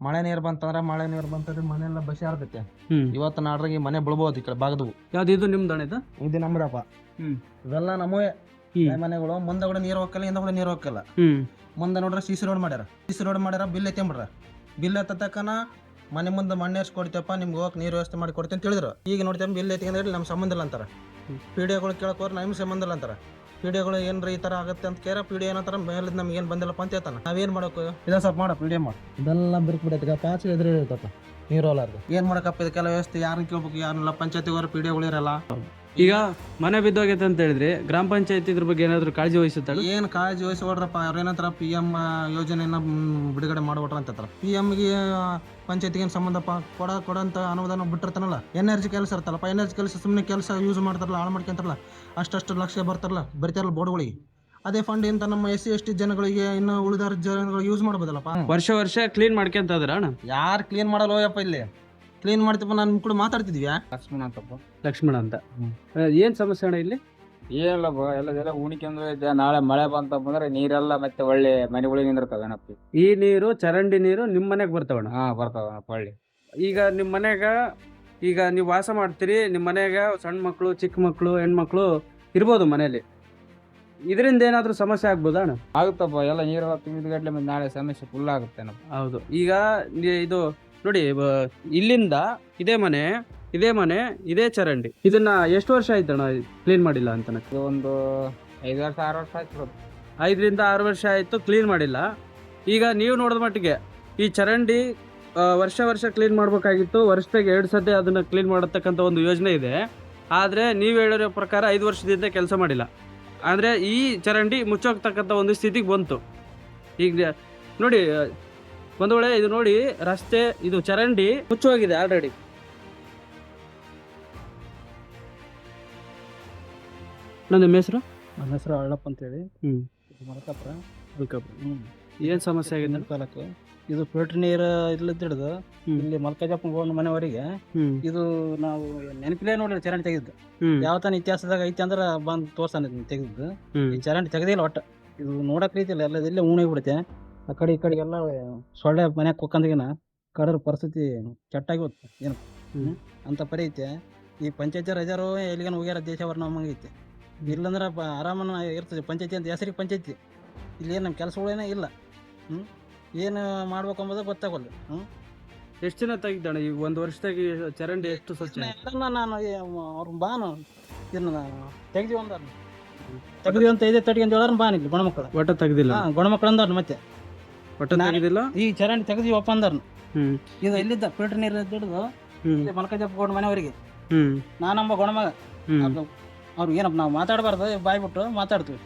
ಮಳೆ ನೀರು ಬಂತಂದ್ರೆ ಮನೆಯೆಲ್ಲ ಬಸಿ ಆಡ್ತೈತೆ. ಇವತ್ತು ನಾಡ್ರಾಗಿ ಮನೆ ಬೀಳ್ಬೋದು ಈ ಕಡೆ ಬಾಗದವು. ಯಾವ್ದು ಇದು ನಿಮ್ದು ಅಣ್ಣ ಇದು? ಇದು ನಮ್ರಪ್ಪ. ಇವೆಲ್ಲ ನಮ್ಮವೇ ಮನೆಗಳು. ಮುಂದೆ ಕೂಡ ನೀರು ಹೋಗಲ್ಲ, ಹಿಂದೆ ಕೂಡ ನೀರು ಹೋಗಲ್ಲ. ಮುಂದೆ ನೋಡ್ರೆ ಸಿಸಿ ರೋಡ್ ಮಾಡ್ಯಾರ ಬಿಲ್ ಎತ್ತಿಂಬಿಡ್ರ. ಬಿಲ್ ಎತ್ತತಕ್ಕನ ಮನೆ ಮುಂದೆ ಮಣ್ಣು ಏರ್ಸಿ ಕೊಡ್ತೀವಪ್ಪ, ನಿಮ್ಗೆ ಹೋಗಕ್ಕೆ ನೀರು ವ್ಯವಸ್ಥೆ ಮಾಡಿ ಕೊಡ್ತೀನಿ ಅಂತ ಹೇಳಿದ್ರು. ಈಗ ನೋಡ್ತೇವೆ ಬಿಲ್ ಎತ್ತಿದ್ರೆ ನಮ್ಮ ಸಂಬಂಧ ಇಲ್ಲ ಅಂತಾರೆ. ಪಿಡಿಒಗಳು ಕೇಳಕೋರು ನಮ್ಗೆ ಸಂಬಂಧ ಇಲ್ಲ ಅಂತಾರೆ. ಪಿಡಿಒಗಳು ಏನ್ರಿ ಈ ಥರ ಆಗುತ್ತೆ ಅಂತ ಕೇರ ಪಿಡಿಒ ಏನಂತಾರೆ, ಮೇಲೆ ನಮ್ಗೆ ಏನು ಬಂದಿಲ್ಲಪ್ಪ ಅಂತ ಹೇಳ್ತಾನೆ. ನಾವೇನು ಮಾಡೋಕು? ಇದನ್ನ ಸ್ವಲ್ಪ ಮಾಡೋ ಪಿಡಿಒ ಮಾಡಿ ಇದೆಲ್ಲ ಬಿರ್ಕ್ಬಿಡೈತೆ ಪಾಚಿ ಎದುರು ಇರ್ತಪ್ಪ ನೀರು ಹೋಲಾರ್ದು. ಏನು ಮಾಡಕಪ್ಪ ಇದಕ್ಕೆಲ್ಲ ವ್ಯವಸ್ಥೆ ಯಾರನ್ನ ಕೇಳ್ಬೇಕು? ಯಾರನ್ನೆಲ್ಲ ಪಂಚಾಯತಿಗೋರು ಪಿಡಿಒಗಳು ಇರಲ್ಲ. ಈಗ ಮನೆ ಬಿದ್ದೋಗೈತೆ ಅಂತ ಹೇಳಿದ್ರೆ ಗ್ರಾಮ ಪಂಚಾಯತ್ ಇದ್ರ ಬಗ್ಗೆ ಏನಾದ್ರು ಕಾಳಜಿ ವಹಿಸುತ್ತಾಳೆ? ಏನು ಕಾಳಜಿ ವಹಿಸ್ಕೊಡ್ರಪ್ಪ. ಅವ್ರು ಏನಂತಾರ PM ಯೋಜನೆಯನ್ನ ಬಿಡುಗಡೆ ಮಾಡ್ಬಿಟ್ರ ಅಂತಾರ. PMಗೆ ಪಂಚಾಯತಿಗೆ ಏನು ಸಂಬಂಧಪ್ಪ? ಕೊಡಂತ ಅನುದಾನ ಬಿಟ್ಟಿರ್ತಾನಲ್ಲ. ಎನರ್ಜಿ ಕೆಲಸ ಇರ್ತಲ್ಲಪ್ಪ, ಎನರ್ಜಿ ಕೆಲಸ ಸುಮ್ಮನೆ ಕೆಲಸ ಯೂಸ್ ಮಾಡ್ತಾರಲ್ಲ, ಹಾಳು ಮಾಡ್ಕೊಂತಾರಲ್ಲ, ಅಷ್ಟು ಲಕ್ಷ ಬರ್ತಾರಲ್ಲ ಬರಿತಾರಲ್ಲ ಬೋರ್ಡ್ಗಳಿಗೆ. ಅದೇ ಫಂಡ್ ಅಂತ ನಮ್ಮ SC ST ಜನಗಳಿಗೆ ಇನ್ನು ಉಳಿದಾರ ಜನಗಳು ಯೂಸ್ ಮಾಡ್ಬೋದಲ್ಲಪ್ಪ. ವರ್ಷ ಕ್ಲೀನ್ ಮಾಡ್ಕೊಂತ ಇದ್ರ ಅಣ್ಣ? ಯಾರು ಕ್ಲೀನ್ ಮಾಡಲ್ಲ ಹೋಯಪ್ಪ. ಇಲ್ಲಿ ಕ್ಲೀನ್ ಮಾಡ್ತೀಪ್ಪ. ನಾನು ಕೂಡ ಮಾತಾಡ್ತಿದ್ವಿ. ಲಕ್ಷ್ಮಣ ಅಂತ. ಏನ್ ಸಮಸ್ಯೆ ಅಣ್ಣ ಇಲ್ಲಿ? ಏನಿಲ್ಲ ಎಲ್ಲ ಉಣಿಕೆಂದ್ರೆ ನಾಳೆ ಮಳೆ ಬಂತಂದ್ರೆ ನೀರೆಲ್ಲ ಮತ್ತೆ ಒಳ್ಳೆ ಮನೆಗಳಿಗೆ ನಿಂದಿರ್ತಾವ ಏನಪ್ಪ. ಈ ನೀರು ಚರಂಡಿ ನೀರು ನಿಮ್ ಮನೆಗ್ ಬರ್ತಾವಣ್ಣ? ಬರ್ತಾವ ಒಳ್ಳೆ. ಈಗ ನಿಮ್ ಮನೆಗ ಈಗ ನೀವು ವಾಸ ಮಾಡ್ತೀರಿ, ನಿಮ್ ಮನೆಗ ಸಣ್ಣ ಮಕ್ಳು, ಚಿಕ್ಕ ಮಕ್ಳು, ಹೆಣ್ಮಕ್ಳು ಇರ್ಬೋದು ಮನೇಲಿ. ಇದರಿಂದ ಏನಾದ್ರು ಸಮಸ್ಯೆ ಆಗ್ಬೋದಾ ಅಣ್ಣ? ಆಗುತ್ತಪ್ಪ. ಎಲ್ಲ ನೀರೆಲ್ಲ ತುಂಬಿದ್ಗಟ್ಲೆ ಮತ್ತೆ ನಾಳೆ ಸಮಸ್ಯೆ ಫುಲ್ ಆಗುತ್ತೆ. ಹೌದು. ಈಗ ಇದು ನೋಡಿ, ಇಲ್ಲಿಂದ ಇದೇ ಮನೆ ಇದೇ ಚರಂಡಿ. ಇದನ್ನ ಎಷ್ಟು ವರ್ಷ ಆಯ್ತಣ್ಣ ಕ್ಲೀನ್ ಮಾಡಿಲ್ಲ ಅಂತ? ಒಂದು 5 ವರ್ಷ 6 ವರ್ಷ ಆಯ್ತು. 5 ರಿಂದ 6 ವರ್ಷ ಆಯ್ತು ಕ್ಲೀನ್ ಮಾಡಿಲ್ಲ. ಈಗ ನೀವು ನೋಡಿದ ಮಟ್ಟಿಗೆ ಈ ಚರಂಡಿ ವರ್ಷ ಕ್ಲೀನ್ ಮಾಡ್ಬೇಕಾಗಿತ್ತು. ವರ್ಷದಾಗ 2 ಸತಿ ಅದನ್ನ ಕ್ಲೀನ್ ಮಾಡತಕ್ಕಂಥ ಒಂದು ಯೋಜನೆ ಇದೆ. ಆದ್ರೆ ನೀವು ಹೇಳಿರೋ ಪ್ರಕಾರ 5 ವರ್ಷದಿಂದ ಕೆಲಸ ಮಾಡಿಲ್ಲ. ಅಂದ್ರೆ ಈ ಚರಂಡಿ ಮುಚ್ಚೋಗ್ತಕ್ಕಂಥ ಒಂದು ಸ್ಥಿತಿಗೆ ಬಂತು. ಈಗ ನೋಡಿ, ಒಂದು ವೇಳೆ ಇದು ನೋಡಿ, ರಸ್ತೆ ಇದು ಚರಂಡಿ ಮುಚ್ಚೋಗಿದೆ ಆಲ್ರೆಡಿ. ನನ್ನ ಹೆಸರು ಅಳ್ಳಪ್ಪ ಅಂತೇಳಿ. ಮಲ್ಕಾಪುರ. ಏನ್ ಸಮಸ್ಯೆ ಆಗಿದೆ ತಾಲೂಕು. ಇದು ಫಿಲ್ಟರ್ ನೀರು ಇಲ್ಲದ ಹಿಡಿದು ಇಲ್ಲಿ ಮಲ್ಕಾಜಪ್ಪನ ಮನೆವರೆಗೆ ಇದು ನಾವು ನೆನಪಿಲ್ಲೇ ನೋಡಿ ಚರಂಡಿ ತೆಗೆದಿದ್ದು. ಯಾವ ತಾನ ಇತಿಹಾಸದಾಗ ಐತಿ ಅಂದ್ರೆ ಬಂದು ತೋರ್ಸಾನ ತೆಗೆದಿದ್ದು. ಈ ಚರಂಡಿ ತೆಗೆದಿಲ್ಲ ಒಟ್ಟ. ಇದು ನೋಡಕ್ ರೀತಿಲ್ಲ, ಎಲ್ಲ ಇಲ್ಲೇ ಉಣಿ ಬಿಡುತ್ತೆ. ಆ ಕಡೆ ಈ ಕಡೆಗೆಲ್ಲ ಸೊಳ್ಳೆ ಮನ್ಯಾಗ ಕುಕ್ಕಂದ್ಗಿನ ಕಡದ್ರ ಪರಿಸ್ಥಿತಿ ಕೆಟ್ಟಾಗಿ ಹೋಗ್ತು. ಏನು ಅಂತ ಪರಿ ಐತೆ. ಈ ಪಂಚಾಯತಿ ರಜಾರು ಎಲ್ಲಿಗನ ಹೋಗ್ಯಾರ ದೇಶವರ ನಮ್ಮಂಗೈತಿ. ಇಲ್ಲಂದ್ರೆ ಆರಾಮನ ಇರ್ತದೆ ಪಂಚಾಯತಿ ಅಂತ ಹೆಸರಿಗೆ ಪಂಚಾಯತಿ. ಇಲ್ಲಿ ಏನು ನಮ್ಮ ಕೆಲಸಗಳೇನೇ ಇಲ್ಲ. ಏನು ಮಾಡ್ಬೇಕು ಅಂಬೋದ ಗೊತ್ತಾಗಲ್ಲ. ಎಷ್ಟು ಜನ ತೆಗಿದ್ದಾಳೆ ಈಗ ಒಂದು ವರ್ಷದಾಗಿ ಚರಂಡಿ? ಎಷ್ಟು ಸ್ವಚ್ಛ? ನಾನು ಅವ್ರ ಬಾನು ಇದನ್ನ ತೆಗ್ದಿವಿ ಅಂತ ಇದೆ ತಟ್ಟಿ ಅಂತ ಹೇಳೋರು ಬಾನಿಲ್ಲ. ಗಣಮಕ್ಕಳು ಒಟ್ಟ ತೆಗ್ದಿಲ್ಲ. ಗಣಮಕ್ಕಳು ಅಂದಾರ ಮತ್ತೆ ಒಟ್ಟ ತೆಗ್ದಿಲ್ಲ. ಈ ಚರಂಡಿ ತೆಗ್ದಿವಪ್ಪ ಅಂದಾರ. ಇದು ಎಲ್ಲಿದ್ದ ಫಿಲ್ಟರ್ ನೀರು ಹಿಡಿದು ಮಲ್ಕಾಜಪ್ಪ ಮನೆಯವರಿಗೆ ನಾನಂಬ ಗಣಮಗ. ಅವ್ರು ಏನಪ್ಪ ನಾವು ಮಾತಾಡಬಾರ್ದು, ಬಾಯ್ಬಿಟ್ಟು ಮಾತಾಡ್ತೀವಿ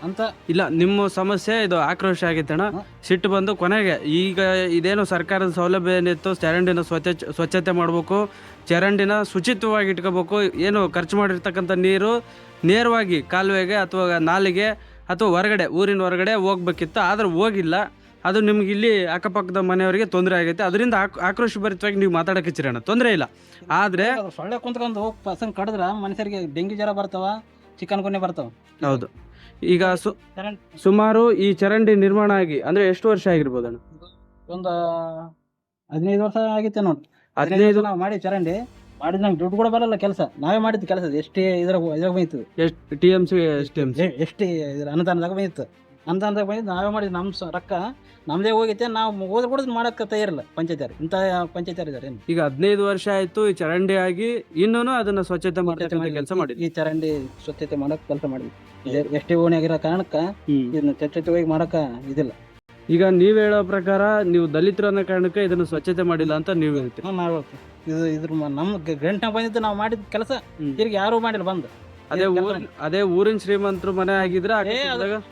ಅಂತ ಇಲ್ಲ. ನಿಮ್ಮ ಸಮಸ್ಯೆ ಇದು ಆಕ್ರೋಶ ಆಗೈತಣ್ಣ, ಸಿಟ್ಟು ಬಂದು ಕೊನೆಗೆ ಈಗ ಇದೇನು ಸರ್ಕಾರದ ಸೌಲಭ್ಯ ಏನಿತ್ತು, ಚರಂಡಿನ ಸ್ವಚ್ಛತೆ ಮಾಡಬೇಕು, ಚರಂಡಿನ ಶುಚಿತ್ವವಾಗಿ ಇಟ್ಕೋಬೇಕು. ಏನು ಖರ್ಚು ಮಾಡಿರ್ತಕ್ಕಂಥ ನೀರು ನೇರವಾಗಿ ಕಾಲುವೆಗೆ ಅಥವಾ ನಾಲಿಗೆ ಅಥವಾ ಹೊರಗಡೆ ಊರಿನ ಹೊರಗಡೆ ಹೋಗ್ಬೇಕಿತ್ತು, ಆದ್ರೆ ಹೋಗಿಲ್ಲ. ಅದು ನಿಮ್ಗೆ ಇಲ್ಲಿ ಅಕ್ಕಪಕ್ಕದ ಮನೆಯವರಿಗೆ ತೊಂದರೆ ಆಗೈತೆ. ಅದರಿಂದ ಆಕ್ರೋಶಭರಿತವಾಗಿ ನೀವು ಮಾತಾಡಕ್ಕೆ ಹಚ್ಚಿರಣ್ಣ, ತೊಂದರೆ ಇಲ್ಲ. ಆದ್ರೆ ಸೊಳ್ಳೆ ಕುಂತ್ಕೊಂಡು ಪಸಂಗ್ ಕಡಿದ್ರ ಮನುಷ್ಯರಿಗೆ ಡೆಂಗಿ ಜ್ವರ ಬರ್ತಾವ, ಚಿಕನ್ ಗುನ್ನೆ ಬರ್ತಾವ. ಹೌದು. ಈಗ ಸುಮಾರು ಈ ಚರಂಡಿ ನಿರ್ಮಾಣ ಆಗಿ ಅಂದ್ರೆ ಎಷ್ಟು ವರ್ಷ ಆಗಿರ್ಬೋದಣ್ಣ? ಒಂದು 15 ವರ್ಷ ಆಗಿತ್ತೆ ನೋಡಿ. 15 ನಾವು ಮಾಡಿ ಚರಂಡಿ ಮಾಡಿದ್ ನಮ್ಗೆ ದುಡ್ಡು ಕೂಡ ಬರಲ್ಲ. ಕೆಲಸ ನಾವೇ ಮಾಡಿದ್ದು. ಕೆಲಸ ಎಷ್ಟೇ ಇದ್ರಾಗ ಬಂದಿತ್ತು. ಎಷ್ಟು TMC ಎಷ್ಟೇ ಇದ್ರ ಅನುದಾನದಾಗ ಬಂದಿತ್ತು. ಅನುದಾನದಾಗ ಬಂದಿದ್ದು ನಾವೇ ಮಾಡಿದ್ದು. ನಮ್ಮ ರೊಕ್ಕ ನಮ್ದೇ ಹೋಗೈತೆ. ನಾವು ಹೋದ್ರೆ ಕೂಡ ಮಾಡಕ್ಕೆ ತಯಾರಿಲ್ಲ ಪಂಚಾಯತಿಯರು. ಇಂಥ ಪಂಚಾಯತಿಯರು ಇದ್ದಾರೆ. ಈಗ 15 ವರ್ಷ ಆಯ್ತು ಈ ಚರಂಡಿ ಆಗಿ, ಇನ್ನೂ ಅದನ್ನ ಸ್ವಚ್ಛತೆ ಮಾಡತಕ್ಕಂಥ ಕೆಲಸ ಮಾಡಿ. ಈ ಚರಂಡಿ ಸ್ವಚ್ಛತೆ ಮಾಡಕ್ ಕೆಲಸ ಮಾಡಿದ್ವಿ. ಎಷ್ಟೇ ಓಣಿ ಆಗಿರೋ ಕಾರಣಕ್ಕ ಇದನ್ನ ಸ್ವಚ್ಛತೆಯಾಗಿ ಮಾಡಕ ಇದಿಲ್ಲ. ಈಗ ನೀವ್ ಹೇಳೋ ಪ್ರಕಾರ ನೀವು ದಲಿತರು ಅನ್ನೋ ಕಾರಣಕ್ಕೆ ಇದನ್ನ ಸ್ವಚ್ಛತೆ ಮಾಡಿಲ್ಲ ಅಂತ ನೀವು ಹೇಳ್ತೀವಿ. ಮಾಡ್ಬೇಕು. ಇದು ಇದ್ರ ನಮ್ ಗಂಟೆ ಬಂದಿದ್ದು ನಾವು ಮಾಡಿದ ಕೆಲಸ ತಿರ್ಗಿ ಯಾರು ಮಾಡಿಲ್ಲ. ಬಂದು ಅದೇ ಊರಿನ ಶ್ರೀಮಂತರು ಮನೆ ಆಗಿದ್ರೆ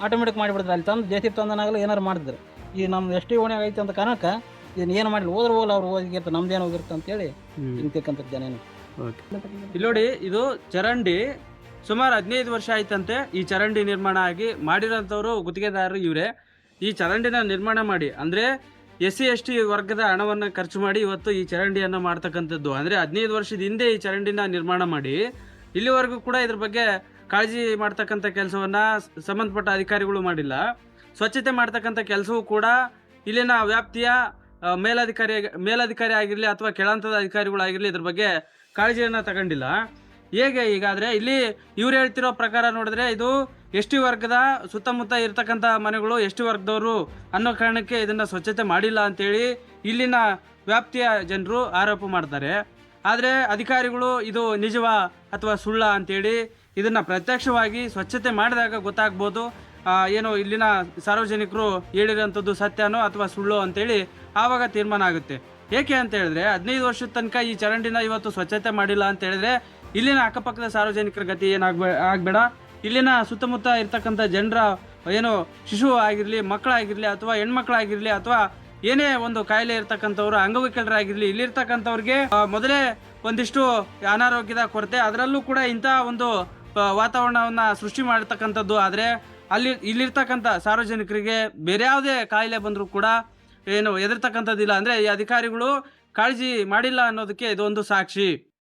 ಆಟೋಮೆಟಿಕ್ ಮಾಡಿಬಿಡ್ತಾರೆ. ಅಲ್ಲಿ ತಂದು JCB ತಂದನಾಗಲ್ಲ ಏನಾರು ಮಾಡಿದ್ರು. ಈ ನಮ್ದು ಎಷ್ಟೇ ಓಣಿ ಐತೆ ಅಂತ ಕಾರಣಕ್ಕ ಇದನ್ನ ಏನು ಮಾಡಿಲ್ಲ. ಹೋದ್ರೆ ಹೋಗಲ್ಲ, ಅವ್ರು ಹೋಗಿರ್ತಾರೆ, ನಮ್ದೇನು ಹೋಗಿರುತ್ತೆ ಅಂತೇಳಿ ನಿಂತಿರ್ಕಂತ ಜನ ಏನು. ಇಲ್ಲಿ ನೋಡಿ, ಇದು ಚರಂಡಿ ಸುಮಾರು 15 ವರ್ಷ ಆಯ್ತಂತೆ ಈ ಚರಂಡಿ ನಿರ್ಮಾಣ ಆಗಿ. ಮಾಡಿರೋಂಥವ್ರು ಗುತ್ತಿಗೆದಾರರು ಇವರೇ. ಈ ಚರಂಡಿನ ನಿರ್ಮಾಣ ಮಾಡಿ ಅಂದ್ರೆ SC ST ವರ್ಗದ ಹಣವನ್ನು ಖರ್ಚು ಮಾಡಿ ಇವತ್ತು ಈ ಚರಂಡಿಯನ್ನು ಮಾಡ್ತಕ್ಕಂಥದ್ದು. ಅಂದ್ರೆ 15 ವರ್ಷದ ಹಿಂದೆ ಈ ಚರಂಡಿನ ನಿರ್ಮಾಣ ಮಾಡಿ ಇಲ್ಲಿವರೆಗೂ ಕೂಡ ಇದ್ರ ಬಗ್ಗೆ ಕಾಳಜಿ ಮಾಡ್ತಕ್ಕಂಥ ಕೆಲಸವನ್ನ ಸಂಬಂಧಪಟ್ಟ ಅಧಿಕಾರಿಗಳು ಮಾಡಿಲ್ಲ. ಸ್ವಚ್ಛತೆ ಮಾಡ್ತಕ್ಕಂಥ ಕೆಲಸವೂ ಕೂಡ ಇಲ್ಲಿನ ವ್ಯಾಪ್ತಿಯ ಮೇಲಧಿಕಾರಿ ಆಗಿರಲಿ ಅಥವಾ ಕೆಳಹಂತದ ಅಧಿಕಾರಿಗಳಾಗಿರಲಿ ಇದ್ರ ಬಗ್ಗೆ ಕಾಳಜಿಯನ್ನು ತಗೊಂಡಿಲ್ಲ. ಹೇಗೆ ಹೀಗಾದರೆ ಇಲ್ಲಿ ಇವ್ರು ಹೇಳ್ತಿರೋ ಪ್ರಕಾರ ನೋಡಿದ್ರೆ ಇದು ಎಸ್ ಟಿ ವರ್ಗದ ಸುತ್ತಮುತ್ತ ಇರ್ತಕ್ಕಂಥ ಮನೆಗಳು ಎಸ್ ಟಿ ವರ್ಗದವರು ಅನ್ನೋ ಕಾರಣಕ್ಕೆ ಇದನ್ನು ಸ್ವಚ್ಛತೆ ಮಾಡಿಲ್ಲ ಅಂತೇಳಿ ಇಲ್ಲಿನ ವ್ಯಾಪ್ತಿಯ ಜನರು ಆರೋಪ ಮಾಡ್ತಾರೆ. ಆದರೆ ಅಧಿಕಾರಿಗಳು ಇದು ನಿಜವಾ ಅಥವಾ ಸುಳ್ಳ ಅಂತೇಳಿ ಇದನ್ನು ಪ್ರತ್ಯಕ್ಷವಾಗಿ ಸ್ವಚ್ಛತೆ ಮಾಡಿದಾಗ ಗೊತ್ತಾಗ್ಬೋದು. ಏನು ಇಲ್ಲಿನ ಸಾರ್ವಜನಿಕರು ಹೇಳಿರೋಂಥದ್ದು ಸತ್ಯನೋ ಅಥವಾ ಸುಳ್ಳು ಅಂತೇಳಿ ಆವಾಗ ತೀರ್ಮಾನ ಆಗುತ್ತೆ. ಏಕೆ ಅಂತ ಹೇಳಿದ್ರೆ 15 ವರ್ಷದ ತನಕ ಈ ಚರಂಡಿನ ಇವತ್ತು ಸ್ವಚ್ಛತೆ ಮಾಡಿಲ್ಲ ಅಂತ ಹೇಳಿದ್ರೆ ಇಲ್ಲಿನ ಅಕ್ಕಪಕ್ಕದ ಸಾರ್ವಜನಿಕರ ಗತಿ ಆಗಬೇಡ. ಇಲ್ಲಿನ ಸುತ್ತಮುತ್ತ ಇರ್ತಕ್ಕಂಥ ಜನರ ಏನು ಶಿಶು ಆಗಿರಲಿ, ಮಕ್ಕಳಾಗಿರಲಿ ಅಥವಾ ಹೆಣ್ಮಕ್ಳಾಗಿರಲಿ ಅಥವಾ ಏನೇ ಒಂದು ಕಾಯಿಲೆ ಇರ್ತಕ್ಕಂಥವ್ರು ಅಂಗವಿಕಲರಾಗಿರಲಿ, ಇಲ್ಲಿರ್ತಕ್ಕಂಥವ್ರಿಗೆ ಮೊದಲೇ ಒಂದಿಷ್ಟು ಅನಾರೋಗ್ಯದ ಕೊರತೆ, ಅದರಲ್ಲೂ ಕೂಡ ಇಂಥ ಒಂದು ವಾತಾವರಣವನ್ನು ಸೃಷ್ಟಿ ಮಾಡಿರ್ತಕ್ಕಂಥದ್ದು. ಆದರೆ ಇಲ್ಲಿರ್ತಕ್ಕಂಥ ಸಾರ್ವಜನಿಕರಿಗೆ ಬೇರೆ ಯಾವುದೇ ಕಾಯಿಲೆ ಬಂದರೂ ಕೂಡ ಏನು ಹೆದರ್ತಕ್ಕಂಥದ್ದಿಲ್ಲ. ಅಂದರೆ ಈ ಅಧಿಕಾರಿಗಳು ಕಾಳಜಿ ಮಾಡಿಲ್ಲ ಅನ್ನೋದಕ್ಕೆ ಇದೊಂದು ಸಾಕ್ಷಿ.